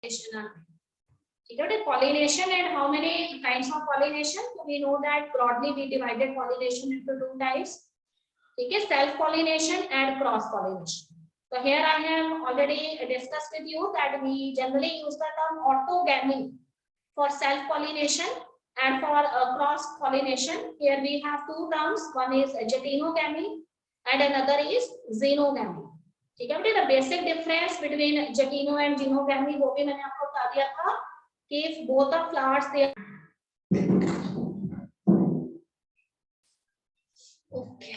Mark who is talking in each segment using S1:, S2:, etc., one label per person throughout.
S1: है pollination and how many kinds of pollination? So we know that broadly we divided pollination into two types. ठीक है, self pollination and cross pollination. So here I have already discussed with you that we generally use the term autogamy for self pollination and for cross pollination. Here we have two terms, one is jatinogamy and another is xenogamy. ठीक है बेटे, the basic difference between jatino and xenogamy वो भी मैंने आपको बता दिया था कि if both the flowers they okay.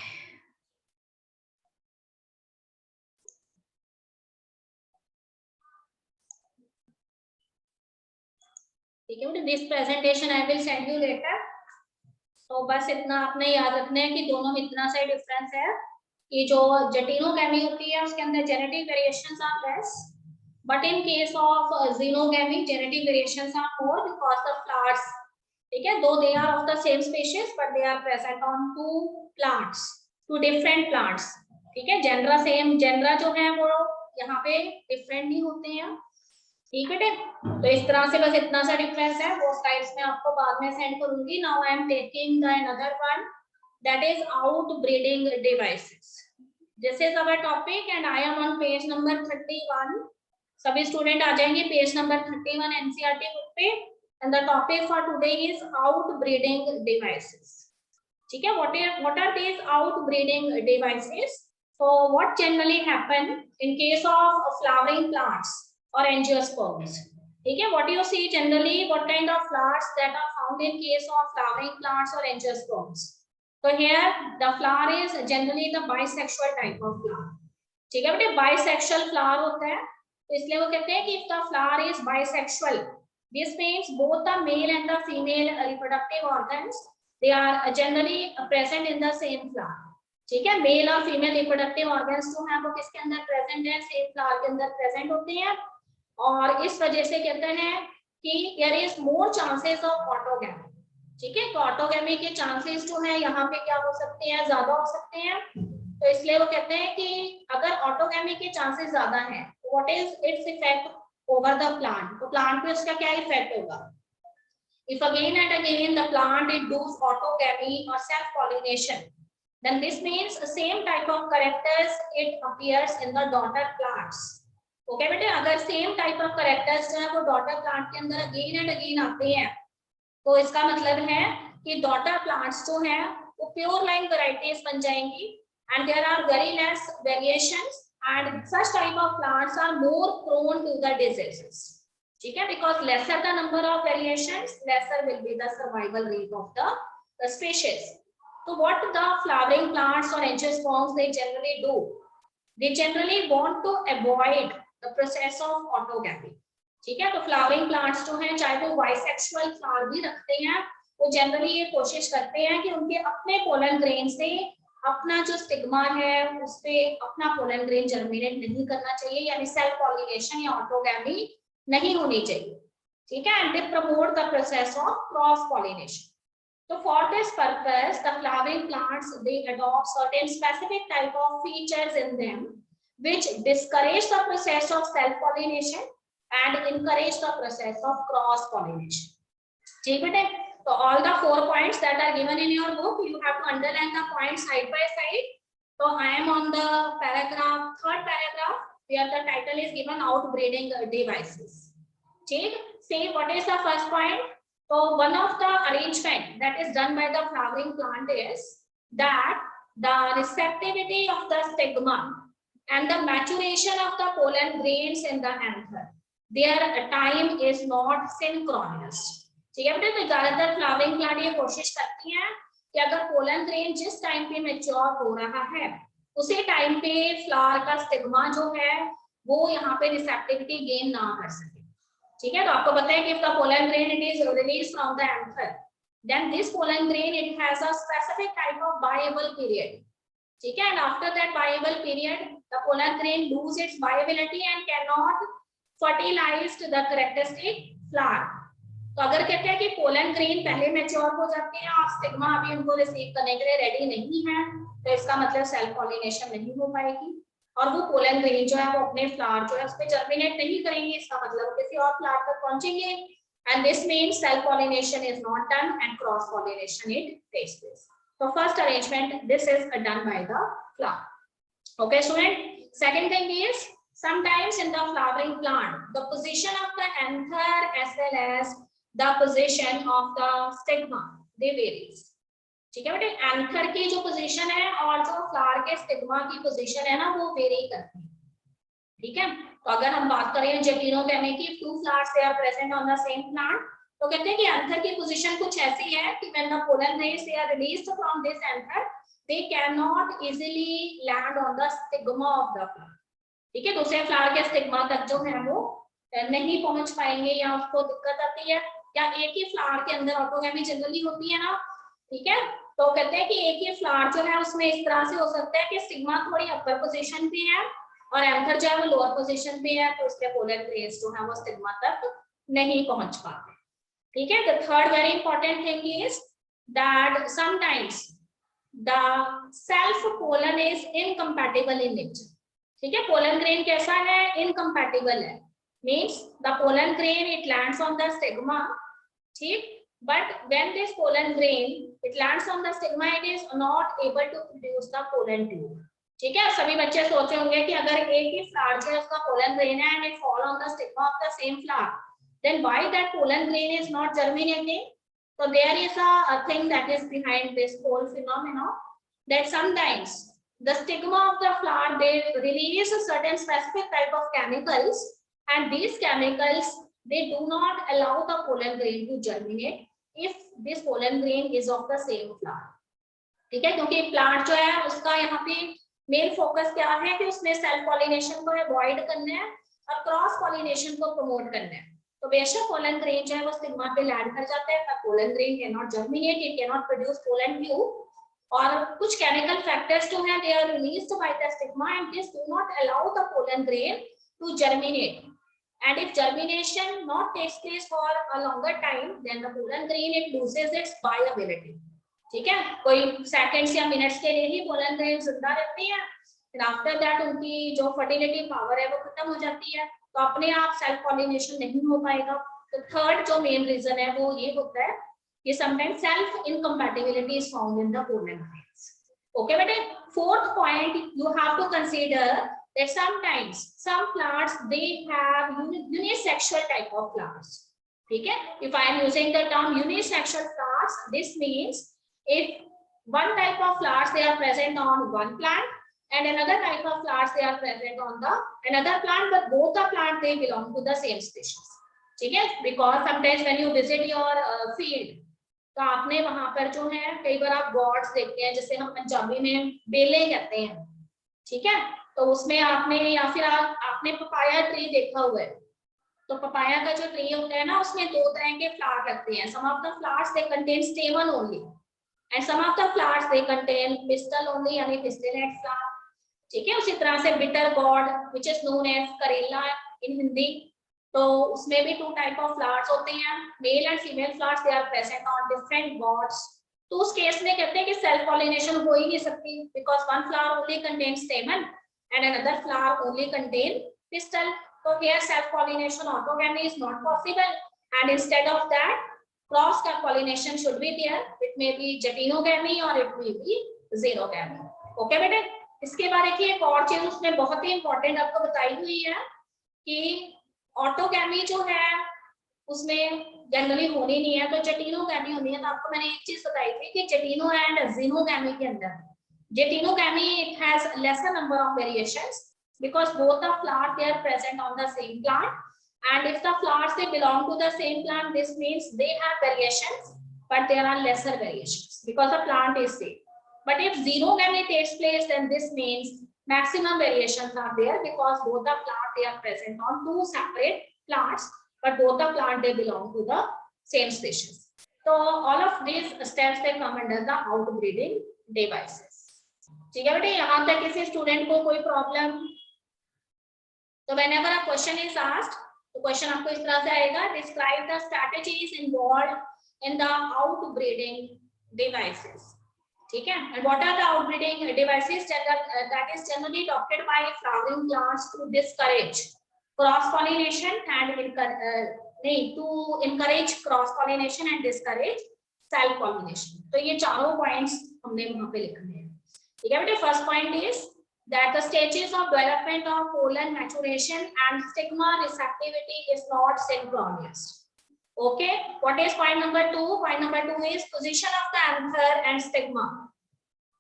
S1: ठीक है बेटे, this presentation I will send you later. तो बस इतना आपने याद रखना है कि दोनों में इतना सा डिफरेंस है कि जो जटिनोगैमी होती है उसके अंदर genetic variations are less, but in case of xenogamy genetic variations are more because the flowers, ठीक है, though they are of the same species but they are present on two plants, two different plants. ठीक है, genre same, genre जो है वो यहाँ पे different नहीं होते हैं. ठीक है, तो इस तरह से बस इतना सा डिफरेंस है. वो स्लाइड्स में आपको बाद में सेंड करूंगी. Now I am taking the another one, that is outbreeding devices. This is our topic and I am on page number 31. सभी स्टूडेंट आ जाएंगे पेज नंबर 31 एनसीईआरटी बुक पे. And the topic for today is outbreeding devices. ठीक है, what are these outbreeding devices? So what generally happen in case of flowering plants or angiosperms? ठीक है, what you see generally, what kind of flowers that are found in case of flowering plants or angiosperms? So here the flower is generally the bisexual type of flower. ठीक है बेटे, bisexual flower होता है, तो इसलिए वो कहते हैं कि if the flower is bisexual, this means both the male and the female reproductive organs they are generally present in the same flower. ठीक है, मेल और फीमेल रिप्रोडक्टिव ऑर्गन्स जो है वो किसके अंदर प्रेजेंट है? सेम फ्लावर के अंदर प्रेजेंट होते हैं. और इस वजह से कहते हैं कि there is more chances of autogamy. ठीक है, तो ऑटोगैमी के चांसेस जो है यहाँ पे क्या हो सकते हैं? ज्यादा हो सकते हैं. तो इसलिए वो कहते हैं कि अगर ऑटोगैमी के चांसेस ज्यादा हैं, what is its effect over the plant? तो प्लांट पे उसका क्या इफेक्ट होगा? If again and again the plant it does autogamy or self-pollination, then this means the same type of characters it appears in the daughter plants. Okay बेटे, अगर same type of characters जो है वो daughter plant के अंदर again and again आते हैं, तो इसका मतलब है कि daughter plants जो है वो pure line varieties बन जाएंगी and there are very less variations and such type of plants are more prone to the diseases. ठीक है, because lesser the number of variations, lesser will be the survival rate of the species. So what the flowering plants or angiosperms they generally do? They generally want to avoid the process of autogamy. ठीक है, तो flowering plants जो हैं चाहे वो bisexual flower भी रखते हैं, वो generally ये कोशिश करते हैं कि उनके अपने pollen grain से अपना जो स्टिग्मा है उस पे अपना pollen grain germinate नहीं करना चाहिए, यानी self pollination या autogamy नहीं होनी चाहिए. ठीक है, and they promote the process of cross pollination. So for this purpose the flowering plants they adopt certain specific type of features in them which discourage the process of self pollination and encourage the process of cross pollination. ठीक है, so all the 4 points that are given in your book you have to underline the points side by side. So I am on the paragraph, third paragraph, where the title is given outbreeding devices. ठीक, see what is the first point? So one of the arrangement that is done by the flowering plant is that the receptivity of the stigma and the maturation of the pollen grains in the anther, their time is not synchronous. ठीक है बेटे, तो ज्यादातर flowering plant ये कोशिश करती हैं कि अगर पोलन ग्रेन जिस टाइम पे मैच्योर हो रहा है उसी टाइम पे फ्लावर का स्टिग्मा जो है वो यहाँ पे रिसेप्टिविटी गेन ना कर सके. ठीक है, तो आपको पता है कि if the pollen grain it is released from the anther, then this pollen grain it has a specific type of viable period. ठीक है, and after that viable period the pollen grain lose its viability and cannot fertilize the characteristic flower. तो अगर कहते हैं कि pollen grain पहले mature हो जाते हैं और स्टिग्मा अभी उनको रिसीव करने के लिए रेडी नहीं है, तो इसका मतलब सेल्फ पॉलिनेशन नहीं हो पाएगी. और वो पोलन ग्रेन जो है वो अपने फ्लावर जो है उसमें जर्मिनेट नहीं करेंगे, इसका मतलब किसी और फ्लावर तक पहुंचेंगे, and this means self pollination is not done and cross pollination it takes place. So first arrangement, this is done by the flower. Okay student, second thing is sometimes in the flowering plant the position of the anther as well as the position of the stigma they varies. ठीक है बेटे, anther की जो position है और जो flower के stigma की पोजीशन है ना वो वेरी करती है, ठीक है। तो अगर हम बात करें जटिनोगैमी की, two flowers they are present on the same plant, तो कहते हैं कि एंथर की पोजीशन कुछ ऐसी है कि when the pollen rays they are released from this anther they can not easily land on the stigma of the flower, ठीक है। दूसरे फ्लावर के स्टिग्मा तक जो है वो नहीं पहुंच पाएंगे या उसको दिक्कत आती है, या एक ही फ्लावर के अंदर ऑटोगैमी जनरली होती है ना, ठीक है। तो कहते हैं कि एक ही फ्लावर जो है उसमें इस तरह से हो सकता है कि स्टिग्मा थोड़ी अपर पोजीशन पे है और एंथर जो है वो लोअर पोजीशन पे है, तो इसलिए पोलन ग्रेन्स जो है वो स्टिग्मा तक नहीं पहुंच पाते, ठीक है। The third very important thing is that sometimes the self pollen is incompatible in nature, ठीक है। पोलन ग्रेन कैसा है, इनकम्पैटिबल है, means the pollen grain it lands on the stigma, ठीक, but when this pollen grain it lands on the stigma it is not able to produce the pollen tube, ठीक है। सभी बच्चे सोचे होंगे कि अगर एक ही फ्लावर जो है उसका पोलन ग्रेन है and it fall on the stigma of the same flower, then why that pollen grain is not germinating? So there is a thing that is behind this whole phenomenon, that sometimes the stigma of the flower they release a certain specific type of chemicals and these chemicals they do not allow the pollen grain to germinate if this pollen grain is of the same flower, ठीक है। क्योंकि plant जो है उसका यहाँ पे main focus क्या है कि उसमें सेल्फ पॉलिनेशन को अवॉइड करना है और क्रॉस पॉलिनेशन को प्रमोट करना है। तो बेशक पोलन ग्रेन जो है वो स्टिग्मा पे लैंड कर जाता है, पर pollen grain can not germinate, it can not produce pollen tube, और कुछ केमिकल फैक्टर्स जो हैं they are released by the stigma and this do not allow the pollen grain to germinate, and if germination not takes place for a longer time then the pollen grain it loses its viability, ठीक है। कोई seconds या minutes के लिए ही pollen grain जिंदा रहती है, फिर आफ्टर दैट उनकी जो फर्टिलिटी पावर है वो खत्म हो जाती है, तो अपने आप सेल्फ पॉलिनेशन नहीं हो पाएगा। तो थर्ड जो मेन रीजन है वो ये होता है कि sometimes self incompatibility is found in the pollen grains, okay बेटे। Fourth point you have to consider that sometimes some flowers they have unisexual type of flowers, ठीक है। if I am using the term unisexual flowers, this means if one type of flowers they are present on one plant and another type of flowers they are present on the another plant, but both the plant they belong to the same species, ठीक है। because sometimes when you visit your field तो आपने वहां पर जो है कई बार आप gourds देखते हैं, जिसे हम पंजाबी में बेले कहते हैं, ठीक है। तो उसमें आपने या फिर आपने पपाया ट्री देखा हुआ है, तो पपाया का जो ट्री होता है ना उसमें दो तरह के फ्लावर लगते हैं, some of the flowers they contain stamen only and some of the flowers they contain pistil only, यानी पिस्टिलेट फ्लावर, ठीक है। उसी तरह से bitter gourd which is known as karela in Hindi, तो उसमें भी टू टाइप ऑफ फ्लावर्स होते हैं, male and female flowers they are present on different gods. तो उस केस में कहते हैं कि सेल्फ पॉलिनेशन हो ही नहीं सकती, because one flower only contain स्टेमन and another flower only contain pistil, so here self pollination autogamy is not possible and instead of that cross pollination should be there, it may be jatinogamy or it may be xerogamy, okay बेटे। इसके बारे की एक और चीज उसमें बहुत ही important आपको बताई हुई है कि ऑटोगैमी जो है उसमें जनरली होनी नहीं है, तो जटिनोगैमी होनी है। तो आपको मैंने एक चीज बताई थी कि जटिनो एंड जीनोगैमी के अंदर Jatinogamy it has lesser number of variations because both the flowers they are present on the same plant, and if the flowers they belong to the same plant this means they have variations but there are lesser variations because the plant is same. But if xenogamy takes place then this means maximum variations are there because both the plant they are present on two separate plants but both the plant they belong to the same species. So all of these steps they come under the outbreeding devices, ठीक है बेटे। यहाँ तक किसी student को कोई problem? तो whenever a question is asked, तो क्वेश्चन आपको इस तरह से आएगा, describe the strategies involved in the outbreeding devices, ठीक है. And what are the outbreeding devices that is generally adopted by flowering plants to discourage cross pollination and to encourage cross pollination and discourage self pollination. तो ये चारों points हमने वहां पे लिखने हैं. ठीक है बेटे. First point is that the stages of development of pollen maturation and stigma receptivity is not synchronous. Okay, what is point number 2? Point number 2 is position of the anther and stigma.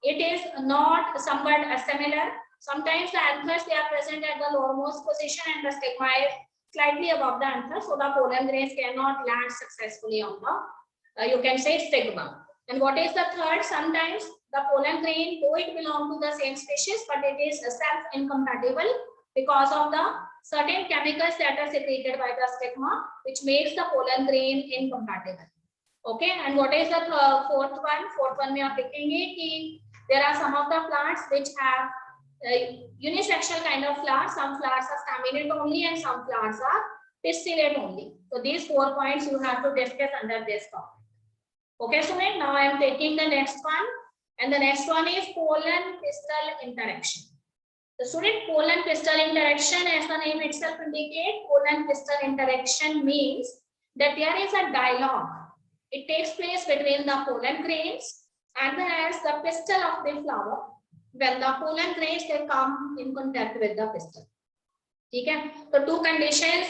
S1: It is not somewhat similar. Sometimes the anthers, they are present at the lowermost position and the stigma is slightly above the anther, so the pollen grains cannot land successfully on the you can say stigma. And what is the third? Sometimes the pollen grain, though it belong to the same species, but it is self incompatible because of the certain chemicals that are secreted by the stigma, which makes the pollen grain incompatible. Okay, and what is the fourth one? Fourth one, we are thinking that there are some of the plants which have unisexual kind of flowers. Some flowers are staminate only and some flowers are pistillate only. So these 4 points you have to discuss under this topic. Okay, student, now I am taking the next one, and the next one is pollen pistil interaction. The student, pollen pistil interaction, as the name itself indicates, pollen pistil interaction means that there is a dialogue. It takes place between the pollen grains and the pistil of the flower. When the pollen grains, they come in contact with the pistil. Okay, so two conditions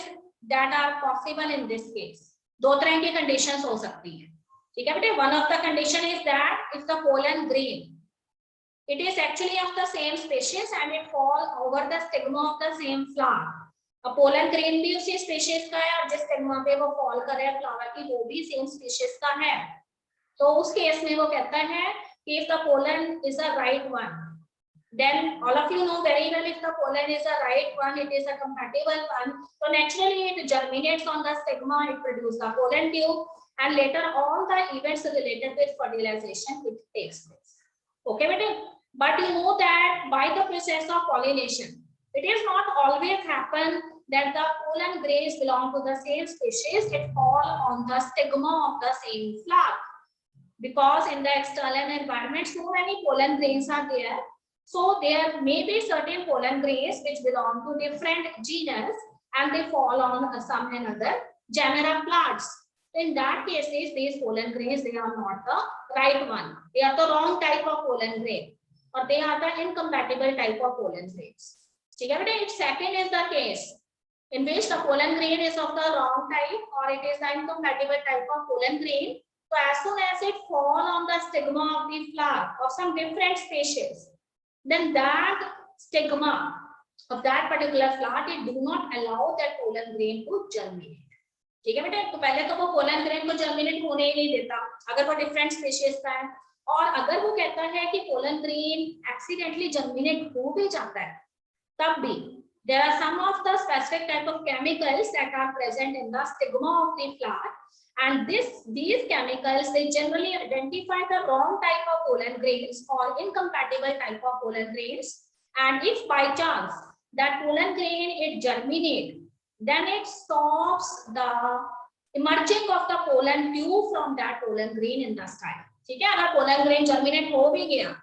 S1: that are possible in this case. दो तरह की conditions हो सकती हैं. ठीक है बेटे. One of the condition is that if the pollen grain, it is actually of the same species and it fall over the stigma of the same flower. अब pollen grain भी उसी species का है और जिस stigma पे वो fall कर रहा है flower की वो भी same species का है. तो उस case में वो कहता है कि if the pollen is the right one, then all of you know very well if the pollen is the right one, it is a compatible one. So naturally it germinates on the stigma, it produces the pollen tube. And later all the events related with fertilization it takes place. Okay, but you know that by the process of pollination, it is not always happen that the pollen grains belong to the same species. It fall on the stigma of the same flower, because in the external environment so many pollen grains are there. So there may be certain pollen grains which belong to different genus and they fall on some another genera plants. In that case, these pollen grains, they are not the right one. They are the wrong type of pollen grain, or they are the incompatible type of pollen grains. Second is the case in which the pollen grain is of the wrong type or it is the incompatible type of pollen grain. So as soon as it fall on the stigma of the flower of some different species, then that stigma of that particular flower, it do not allow that pollen grain to germinate. ठीक है बेटा. तो पहले तो वो pollen grain को germinate होने ही नहीं देता अगर वो डिफरेंट स्पीशीज का है, और अगर वो कहता है कि पोलन ग्रेन एक्सीडेंटली जर्मिनेट हो भी जाता है तब भी there are some of the specific type of chemicals that are present in the stigma of the flower, and these chemicals, they generally identify the wrong type of pollen grains or incompatible type of pollen grains. And if by chance that pollen grain it germinate, then it stops the emerging of the pollen tube from that pollen grain in the style. ठीक है. अगर pollen grain germinate हो भी गया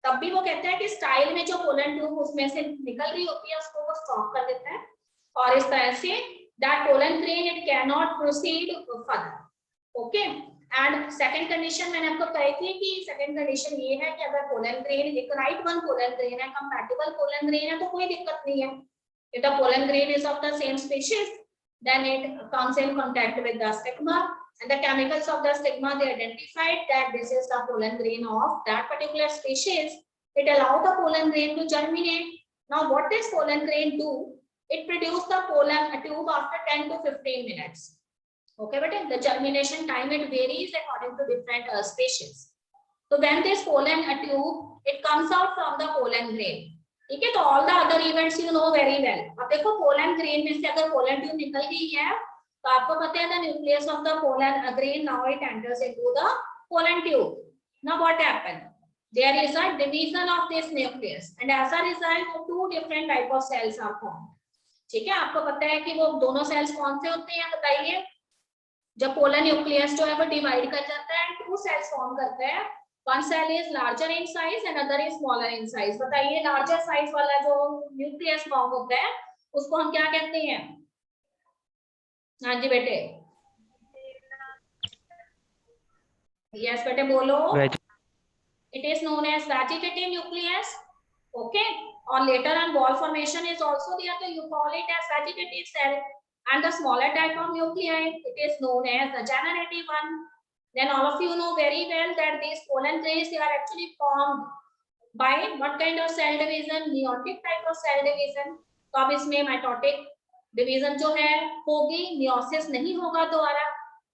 S1: तब भी वो कहते हैं कि स्टाइल में जो pollen tube उसमें से निकल रही होती है उसको वो स्टॉप कर देता है, और इस तरह से that pollen grain it cannot proceed further. Okay. And second condition मैंने आपको कही थी कि second condition ये है कि अगर pollen grain एक right one pollen grain है, compatible pollen grain है, तो कोई दिक्कत नहीं है. If the pollen grain is of the same species, then it comes in contact with the stigma, and the chemicals of the stigma, they identified that this is the pollen grain of that particular species. It allows the pollen grain to germinate. Now what does pollen grain do? It produces the pollen tube after 10 to 15 minutes. Okay, but the germination time it varies according to different species. So when this pollen tube, it comes out from the pollen grain. ठीक है. तो all the other events you know very well. अब देखो pollen grain में से अगर pollen tube निकल गई है तो आपको पता है the nucleus of the pollen grain now it enters into the pollen tube. Now what happened? There is a division of this nucleus and as a result two different type of cells are formed. ठीक है. आपको पता है कि वो दोनों cells कौन से होते हैं बताइए. जब pollen nucleus जो है वो divide कर जाता है and two cells form करता है, one cell is larger in size and other is smaller in size. बताइए लार्जर साइज वाला जो न्यूक्लियस फॉर्म होता है उसको हम क्या कहते हैं? हाँ जी बेटे, यस बेटे बोलो। It is known as vegetative nucleus. Okay, or later on ball formation is also there, so you call it as vegetative cell. And the smaller type of nuclei, it is known as the generative one. Then all of you know very well that these pollen trays, they are actually formed by what kind of cell division? Meiotic type of cell division. तो अब इसमें mitotic division जो है होगी, meiosis नहीं होगा दोबारा,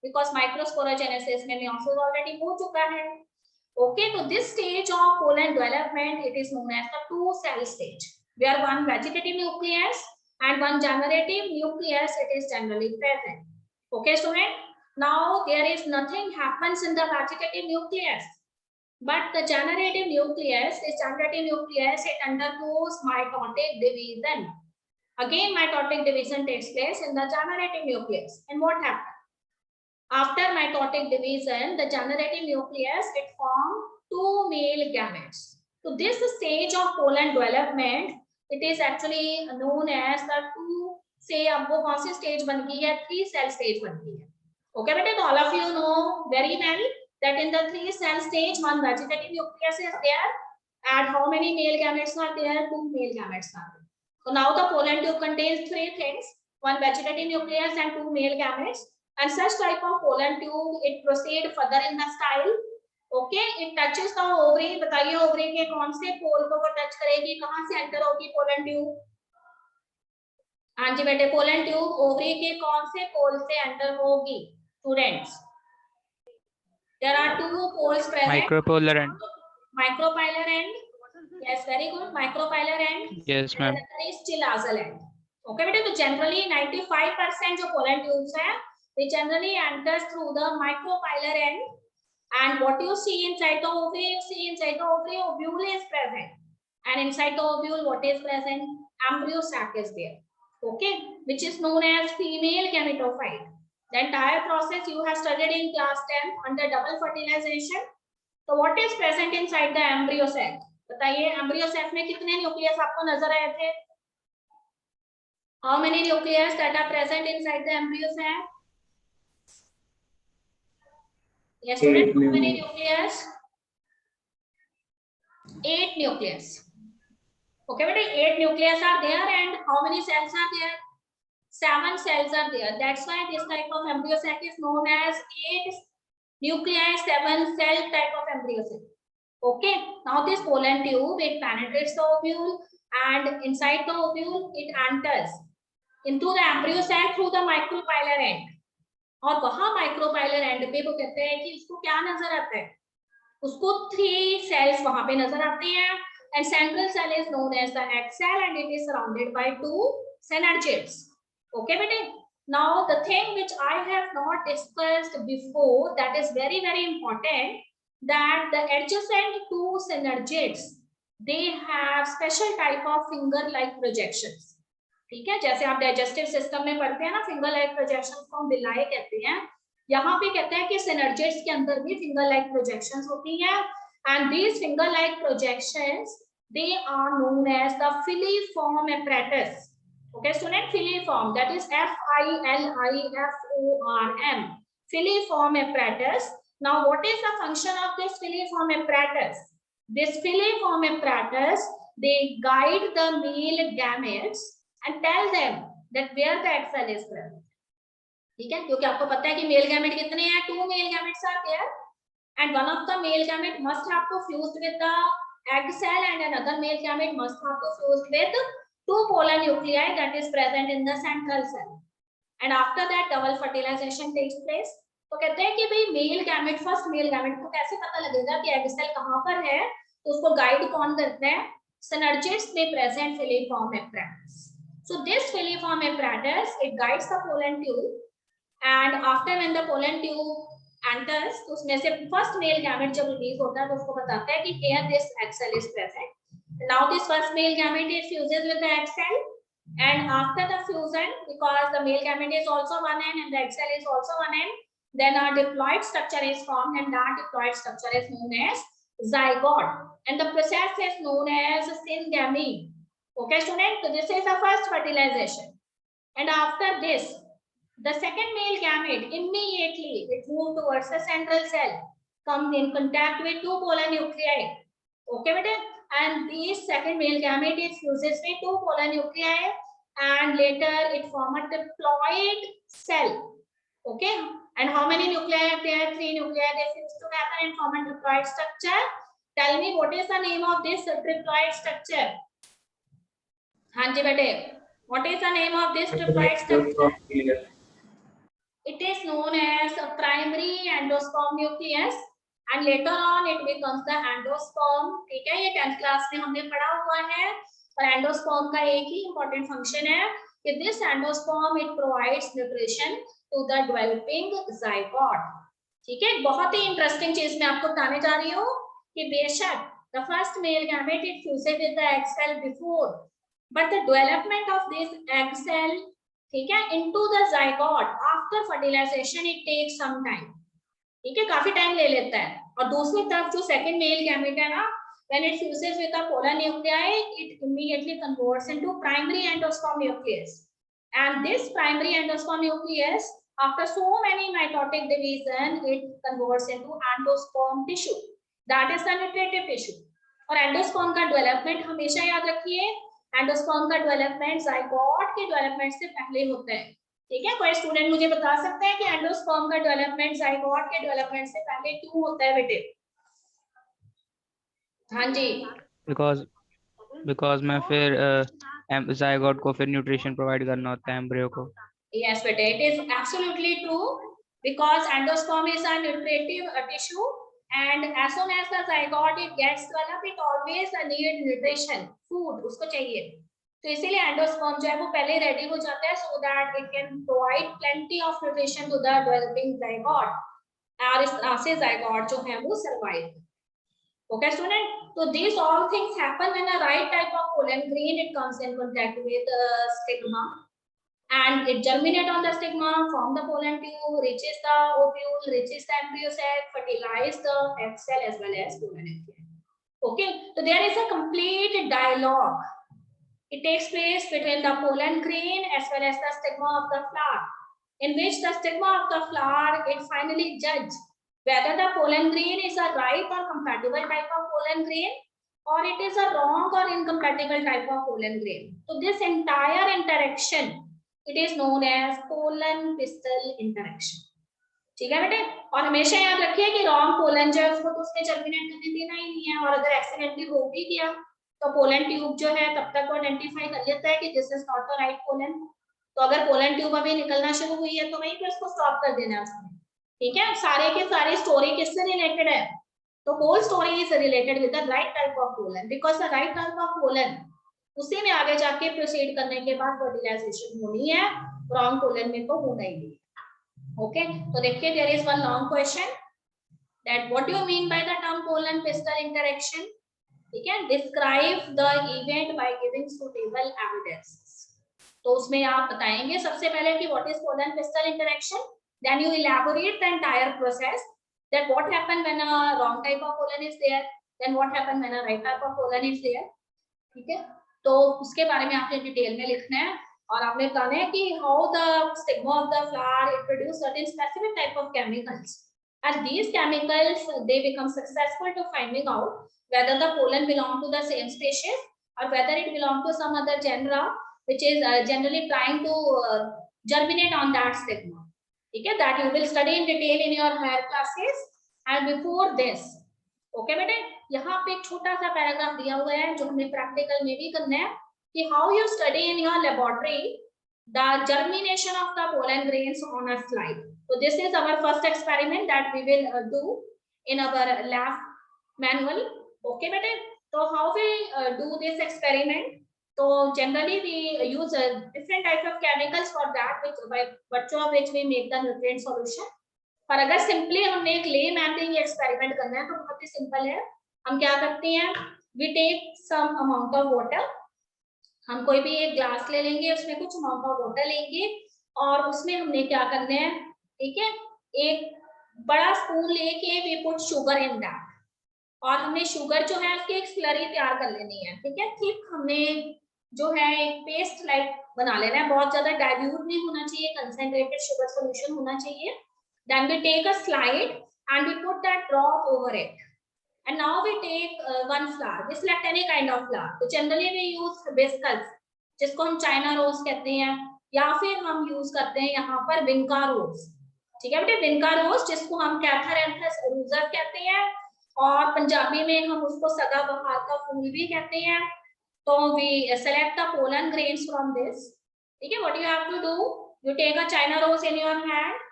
S1: because microsporogenesis में meiosis already हो चुका है। Okay, so this stage of pollen development, it is known as the two cell stage, where one vegetative nucleus and one generative nucleus, it is generally present. Okay, student. Now there is nothing happens in the vegetative nucleus, but the generative nucleus, this generative nucleus, it undergoes mitotic division. Again, mitotic division takes place in the generative nucleus. And what happens? After mitotic division, the generative nucleus, it forms two male gametes. So this stage of pollen development, it is actually known as the two, say अब वो कौन सी stage बन गई है? 3 cell stage बन गई है। Okay बेटे, तो all of you know very well that in the 3 cell stage, one vegetative nucleus is there, and how many male gametes are there? 2 male gametes are there. So now the pollen tube contains 3 things: one vegetative nucleus and 2 male gametes. And such type of pollen tube, it proceed further in the style. Okay, it touches the ovary. बताइए ovary के कौन से पोल को वो touch करेगी, कहाँ से enter होगी pollen tube? हाँ जी बेटे, pollen tube ovary के कौन से पोल से एंटर होगी? Students, there are 2 poles present.
S2: Micropolar end.
S1: Micropolar end. Yes, very good. Micropolar end.
S2: Yes, ma'am.
S1: And the is chilazal end. Okay बेटे, तो generally 95% जो pollen tubes है, they generally enters through the micropolar end. And what you see inside the ovary, you see inside the ovary, ovule is present. And inside the ovule, what is present? Embryo sac is there. Okay, which is known as female gametophyte. The entire process you have studied in class 10 under double fertilization. So what is present inside the embryo sac? बताइए embryo sac में कितने nucleus आपको नजर आए थे? How many nucleus that are present inside the embryo sac? Yes, student, how many nucleus? 8 nucleus. Okay, but 8 nucleus are there, and how many cells are there? 7 cells are there. That's why this type of embryo sac is known as 8 nuclei, 7 cell type of embryo sac. Okay, now this pollen tube, it penetrates the ovule, and inside the ovule, it enters into the embryo sac through the micropolar end. और वहां micropylar and पे वो कहते हैं कि उसको क्या नजर आता है? उसको 3 सेल्स वहां पे नजर आते हैं, and central cell is known as the egg cell, and it is surrounded by 2 synergids. Okay बेटे, now the thing which I have not discussed before, that is very very important, that the adjacent 2 synergids, they have special type of finger like projections. ठीक है, जैसे आप digestive system में पढ़ते हैं ना, finger like projections को हम बिलाई कहते हैं, यहाँ पे कहते हैं कि सिनर्जिड्स के अंदर भी फिंगर लाइक प्रोजेक्शंस होती हैं, and these finger like projections, they are known as the filiform apparatus. Okay student, filiform, that is F-I-L-I-F-O-R-M, filiform apparatus. Now what is the function of this filiform apparatus? This filiform apparatus, they guide the male gametes and tell them that where the egg cell is present. ठीक है, क्योंकि आपको पता है कि male gamete कितने हैं? 2 male gametes are there, and one of the male gamete must have to fused with the egg cell, and another male gamete must have to fused with 2 polar nuclei that is present in the central cell. And after that double fertilization takes place. तो कहते हैं कि भाई male gamete, first male gamete को कैसे पता लगेगा कि एग सेल कहां पर है? तो उसको गाइड कौन करता है? Synergids may present filiform apparatus. So this filiform apparatus, it guides the pollen tube, and after when the pollen tube enters, तो उसमें से first male gamete जब रिलीज होता है तो उसको बताता है कि here this egg cell is present. Now this first male gamete is fuses with the egg cell, and after the fusion, because the male gamete is also one end and the egg cell is also one end, then a diploid structure is formed, and that diploid structure is known as zygote, and the process is known as syngamy. Okay, student. So this is the first fertilization, and after this, the second male gamete immediately it moves towards the central cell, comes in contact with two polar nuclei. Okay, beta. And this second male gamete it fuses with two polar nuclei, and later it forms a diploid cell. Okay, and how many nuclei are there? 3 nuclei. They fuse together and form a diploid structure. Tell me what is the name of this diploid structure? Hanji bete, what is the name of this diploid structure? It is known as a primary endosperm nucleus, and later on it becomes the endosperm. ठीक है, ये 10th class में हमने पढ़ा हुआ है, और endosperm का एक ही important function है कि this endosperm it provides nutrition to the developing zygote. ठीक है, बहुत ही इंटरेस्टिंग चीज मैं आपको बताने जा रही हूँ कि बेशक the first male gamete it fuses with the egg cell before, but the development of this egg cell, ठीक है, into the zygote after fertilization it takes some time. ठीक है, काफी टाइम ले लेता है. और दूसरी तरफ जो सेकंड मेल गैमेट है ना, when it fuses with the polar nuclei it immediately converts into primary endosperm nucleus, and this primary endosperm nucleus after so many mitotic division it converts into endosperm tissue, that is the nutritive tissue. और endosperm का development हमेशा याद रखिए, endosperm का development zygote के development से पहले होता है. ठीक है, कोई स्टूडेंट मुझे बता सकते हैं कि एंडोस्पर्म का डेवलपमेंट जाइगोट के डेवलपमेंट से पहले क्यों होता है बेटे? हाँ जी,
S2: बिकॉज मैं फिर जाइगोट को फिर न्यूट्रिशन प्रोवाइड करना होता है एम्ब्रियो को.
S1: yes बेटे, it is absolutely true because endosperm is a nutritive tissue, and as soon as the zygote it gets developed it always need nutrition, food उसको चाहिए. तो इसीलिए एंडोस्पर्म जो है वो पहले रेडी हो जाता है so that it can provide plenty of nutrition to the developing zygote, और इस तरह से zygote जो है वो survive. Okay student, so these all things happen when a right type of pollen grain it comes in contact with the stigma, and it germinate on the stigma, form the pollen tube, reaches the ovule, reaches the embryo sac, fertilize the egg cell as well as pollen nuclei. Okay, so there is a complete dialogue. It takes place between the pollen grain as well as the stigma of the flower, in which the stigma of the flower it finally judge whether the pollen grain is a right or compatible type of pollen grain, or it is a wrong or incompatible type of pollen grain. So this entire interaction it is known as pollen pistil interaction. ठीक है बेटे, और हमेशा याद रखिए कि wrong pollen जो है उसको तो उसने जर्मिनेट करने देना ही नहीं है, और अगर एक्सीडेंटली हो भी गया तो पोलन ट्यूब जो है तब तक वो आइडेंटिफाई कर लेता है कि this is not the right pollen. तो अगर पोलन ट्यूब अभी निकलना शुरू हुई है तो वहीं पे उसको स्टॉप कर देना है उसने. ठीक है, सारे के सारी स्टोरी किससे रिलेटेड है? तो whole story is related with the right type of pollen, because the right type of pollen उसी में आगे जाके प्रोसीड करने के बाद फर्टिलाइजेशन होनी है, रॉन्ग पोलन में तो होना ही नहीं. ओके, तो देखिए there is one long question that what do you mean by the term pollen pistil interaction. ठीक है, describe the event by giving suitable evidence. तो उसमें आप बताएंगे सबसे पहले कि what is pollen pistil interaction, then you elaborate the entire process that what happen when a wrong type of pollen is there, then what happen when a right type of pollen is there. ठीक है, तो उसके बारे में आपने detail में लिखना है, और आपने बताना है कि how the stigma of the flower it produce certain specific type of chemicals, and these chemicals they become successful to finding out whether the pollen belong to the same species or whether it belong to some other genera which is generally trying to germinate on that stigma. ठीक है, that you will study in detail in your higher classes. And before this, okay बेटे, यहाँ पे एक छोटा सा paragraph दिया हुआ है जो हमें प्रैक्टिकल में भी करना है कि how you study in your laboratory the germination of the pollen grains on a slide. So this is our first experiment that we will do in our lab manual. Okay बेटे, so how we do this experiment? So generally we use different types of chemicals for that, which by virtue of which we make the nutrient solution. पर अगर simply हमने एक ले man में ये experiment करना है तो बहुत ही सिंपल है. हम क्या करते हैं, we take some amount of water, हम कोई भी एक ग्लास ले लेंगे, उसमें कुछ अमाउंट ऑफ वाटर लेंगे, और उसमें हमने क्या करना है, ठीक है, एक बड़ा स्पून लेके we put sugar in that. और हमने शुगर जो है उसकी एक स्लरी तैयार कर लेनी है, ठीक है। थिक हमने जो है एक पेस्ट लाइक बना लेना है, बहुत ज्यादा डाइल्यूट नहीं होना चाहिए, कंसंट्रेटेड शुगर सॉल्यूशन होना चाहिए। Then we take a slide and we put that drop over it, and now we take one flour, we select any kind of flour, तो generally we use hibiscus जिसको हम China rose कहते हैं, या फिर हम यूज करते हैं यहाँ पर विनका रोज, ठीक है बेटे, विनका रोज जिसको हम कैथारैंथस ओरुजस कहते हैं, और पंजाबी में हम उसको सदाबहार का फूल भी कहते हैं। तो we select the pollen grains from this, ठीक है। what you have to do, you take a china rose in your hand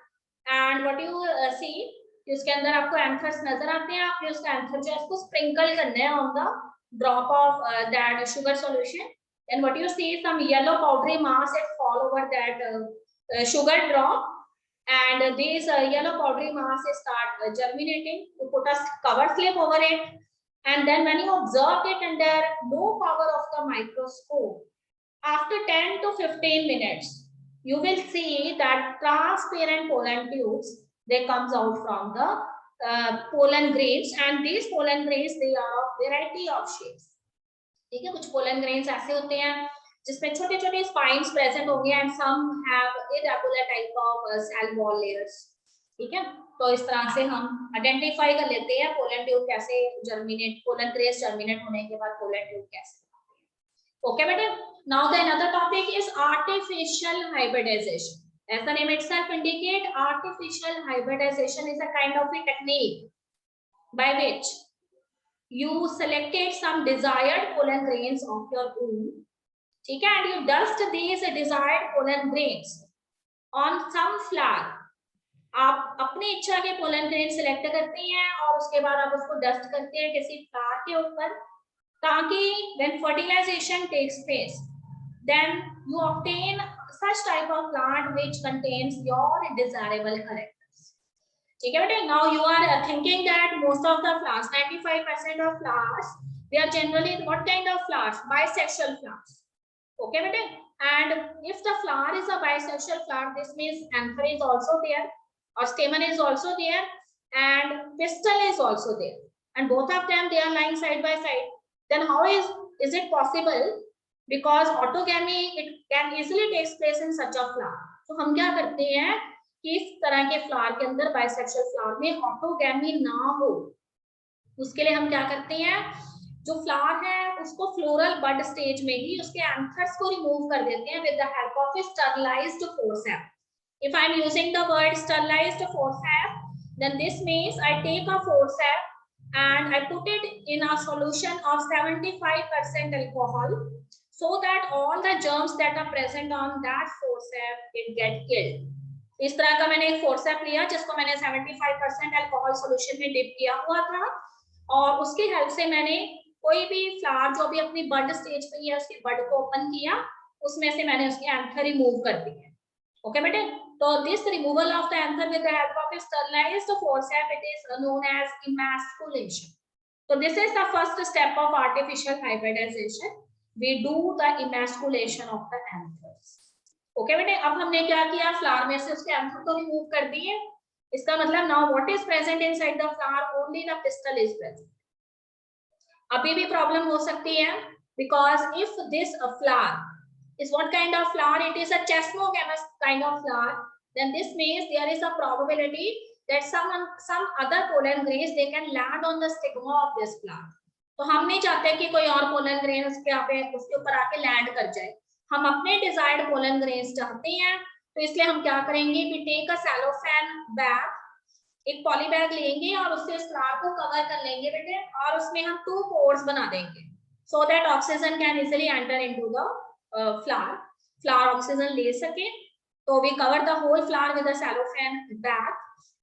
S1: and what you see, इसके अंदर आपको एंथर्स नजर आते हैं, आपने उसका एंथर जो है उसको स्प्रिंकल करना है on the drop of that sugar solution, and what you see some yellow powdery mass it fall over that sugar drop, and this yellow powdery mass start germinating. You put a cover slip over it, and then when you observe it under low power of the microscope, after 10 to 15 minutes, you will see that transparent pollen tubes, they comes out from the pollen grains, and these pollen grains, they are of variety of shapes, ठीक है। कुछ pollen grains ऐसे होते हैं जिसमें छोटे छोटे spines present होंगे, and some have irregular type of cell wall layers, ठीक है। तो इस तरह से हम आइडेंटिफाई कर लेते हैं पोलन ट्यूब कैसे जर्मिनेट, पोलन ग्रेन्स जर्मिनेट होने के बाद पोलन ट्यूब कैसे। Okay, madam. Now the another topic is artificial hybridization. As the name itself indicate, artificial hybridization is a kind of a technique by which you selected some desired pollen grains of your own, ठीक है, and you dust these desired pollen grains on some flower. आप अपनी इच्छा के pollen grain select करते हैं और उसके बाद आप उसको डस्ट करते हैं किसी फ्लावर के ऊपर, ताकि when fertilization takes place, then you obtain such type of plant which contains your desirable characters, ठीक है बेटे। now you are thinking that most of the flowers, 95% of flowers, they are generally what kind of flowers? Bisexual flowers, okay bete। and if the flower is a bisexual flower, this means anther is also there, or stamen is also there, and pistil is also there, and both of them they are lying side by side, then how is it possible? Because autogamy it can easily takes place in such a flower. तो हम क्या करते हैं कि इस तरह के flower के अंदर बाइसेक्सुअल फ्लावर में ऑटोगैमी ना हो, उसके लिए हम क्या करते हैं, जो फ्लावर है उसको फ्लोरल बड स्टेज में ही उसके एंथर्स को रिमूव कर देते हैं with the help of a sterilised forcep. If I am using the word sterilized forceps, then this means I take a forceps and I put it in a solution of 75% alcohol, so that all the germs that are present on that forceps it get killed. इस तरह का मैंने एक forceps लिया जिसको मैंने 75% alcohol solution में dip किया हुआ था, और उसकी हेल्प से मैंने कोई भी फ्लावर जो भी अपनी बड स्टेज पे है उसके बड को ओपन किया, उसमें से मैंने उसके एंथर रिमूव कर दिए। ओके बेटे, तो this removal of the anther with the help of a sterilized forceps, it is known as emasculation. So this is the first step of artificial hybridization. We do the emasculation of the anthers. Okay बेटे, अब हमने क्या किया, flower में से उसके anther को remove कर दिए, इसका मतलब now what is present inside the flower, only the pistil is present. अभी भी प्रॉब्लम हो सकती है, because if this flower is what kind of flower, it is a chesmogamous kind of flower, then this means there is a probability that some other pollen grains they can land on the stigma of this flower. तो हम नहीं चाहते कि कोई और pollen grain उसके ऊपर आके लैंड कर जाए, हम अपने desired pollen grains चाहते हैं, तो इसलिए हम क्या करेंगे, we take a cellophane bag, एक पॉली बैग लेंगे और उससे इस फ्लावर को कवर कर लेंगे बेटे, और उसमें हम 2 pores बना देंगे, so that oxygen can easily enter into the flower oxygen ले सके। तो we cover the whole flower with a cellophane bag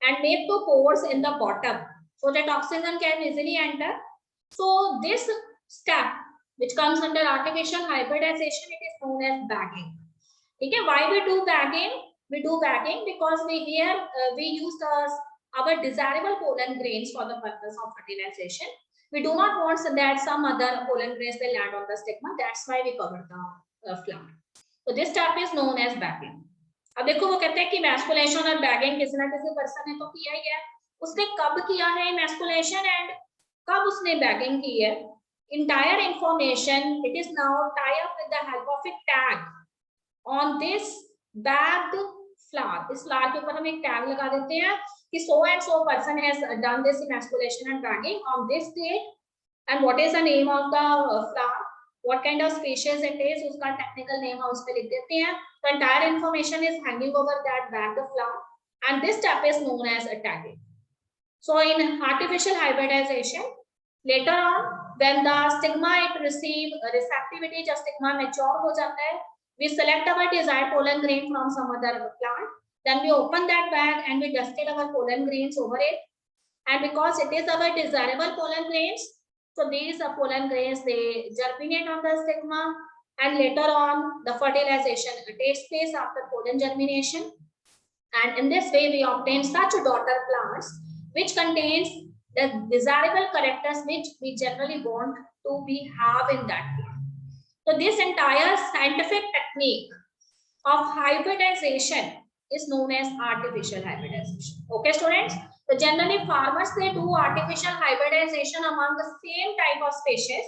S1: and make 2 pores in the bottom so that oxygen can easily enter. So this step which comes under artificial hybridization, it is known as bagging, ठीक है। why we do bagging? We do bagging because we use our desirable pollen grains for the purpose of fertilization. We do not want that some other pollen grains they land on the stigma, that's why we cover the flower. So this step is known as bagging. अब देखो वो कहते हैं कि emasculation और bagging किसी ना किसी पर्सन ने तो किया ही है, उसने कब किया है emasculation and कब उसने बैगिंग की है, entire information it is now tie up with the help of a tag on this bagged flower. इस flower के ऊपर हम एक tag लगा देते हैं कि so and so person has done this emasculation and bagging on this date, and what is the name of the flower, what kind of species it is, उसका technical name हम उस पे लिख देते हैं. The entire information is hanging over that bagged flower, and this step is known as a tagging. So in artificial hybridization, later on when the stigma it receive receptivity, जब stigma mature हो जाता है, we select our desired pollen grain from some other plant, then we open that bag and we dusted our pollen grains over it, and because it is our desirable pollen grains, so these pollen grains they germinate on the stigma, and later on the fertilization takes place after pollen germination, and in this way we obtain such daughter plants which contains the desirable characters which we generally want to be have in that plant. So this entire scientific technique of hybridization is known as artificial hybridization. Okay, students. So generally farmers they do artificial hybridization among the same type of species,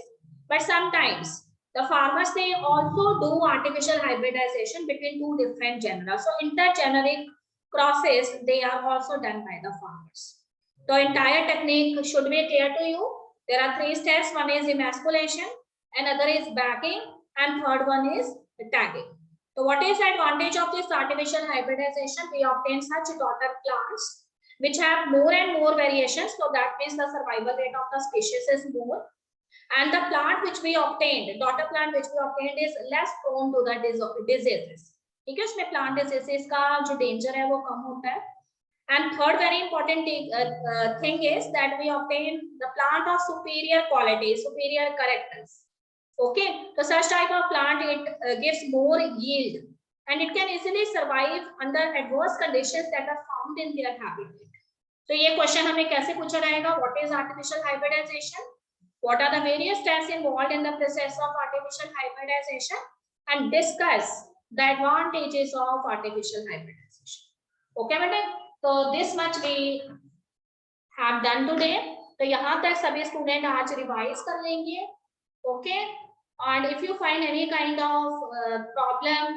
S1: but sometimes the farmers they also do artificial hybridization between two different genera. So intergeneric crosses they are also done by the farmers. The entire technique should be clear to you. There are 3 steps. One is emasculation, another is bagging, and third one is tagging. So what is the advantage of this artificial hybridization? We obtain such daughter plants which have more and more variations. So that means the survival rate of the species is more. And the plant which we obtained, daughter plant which we obtained is less prone to the diseases. ठीक है, उसमें plant diseases का जो danger है वो कम होता है. And third very important thing is that we obtain the plant of superior quality, superior characters. Okay, so such type of plant it gives more yield, and it can easily survive under adverse conditions that are found in their habitat. So ये question हमें कैसे पूछा जाएगा? What is artificial hybridization? What are the various steps involved in the process of artificial hybridization? And discuss the advantages of artificial hybridization. Okay, madam. तो this much we have done today. तो यहाँ तक सभी student आज revise कर लेंगे. Okay, and if you find any kind of problem